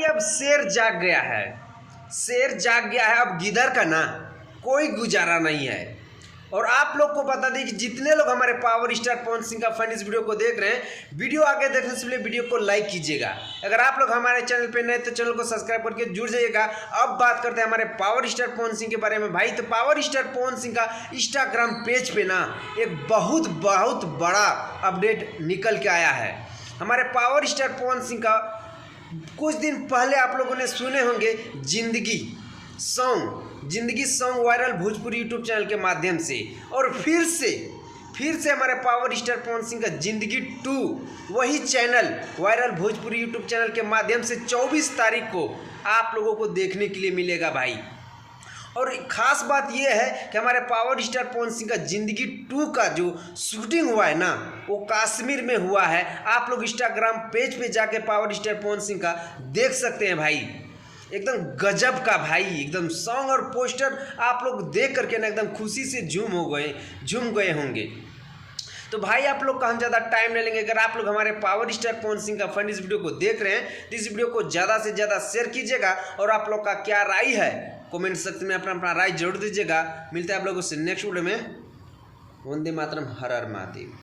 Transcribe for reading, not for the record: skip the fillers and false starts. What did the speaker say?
अब शेर जाग गया है, शेर जाग गया है। अब गिदर का ना कोई गुजारा नहीं है। और आप लोग को बता दें कि जितने लोग हमारे पावर स्टार पवन सिंह का फैन इस वीडियो को देख रहे हैं, वीडियो आगे देखने से पहले वीडियो को लाइक कीजिएगा। अगर आप लोग हमारे चैनल पे नए तो चैनल को सब्सक्राइब करके जुड़ जाइएगा। अब बात करते हैं हमारे पावर स्टार पवन सिंह के बारे में भाई। तो पावर स्टार पवन सिंह का इंस्टाग्राम पेज पे ना एक बहुत बड़ा अपडेट निकल के आया है। हमारे पावर स्टार पवन सिंह का कुछ दिन पहले आप लोगों ने सुने होंगे जिंदगी song viral Bhojpuri YouTube channel के माध्यम से। और फिर से हमारे पावर स्टार पवन सिंह का जिंदगी 2 वही channel viral Bhojpuri YouTube channel के माध्यम से 24 तारीख को आप लोगों को देखने के लिए मिलेगा भाई। और खास बात यह है कि हमारे पावर स्टार पवन सिंह का जिंदगी 2 का जो शूटिंग हुआ है ना, वो कश्मीर में हुआ है। आप लोग इंस्टाग्राम पेज पे जाके पावर स्टार पवन सिंह का देख सकते हैं भाई। एकदम गजब का भाई, एकदम सॉन्ग और पोस्टर आप लोग देख करके ना एकदम खुशी से झूम गए होंगे। तो भाई आप लोग का हम ज़्यादा टाइम नहीं लेंगे। अगर आप लोग हमारे पावर स्टार पवन सिंह का फैन इस वीडियो को देख रहे हैं तो इस वीडियो को ज़्यादा से ज़्यादा शेयर कीजिएगा। और आप लोग का क्या राय है कमेंट सेक्शन में अपना राय जरूर दीजिएगा। मिलते हैं आप लोगों से नेक्स्ट वीडियो में। वंदे मातरम, हर हर महादेव।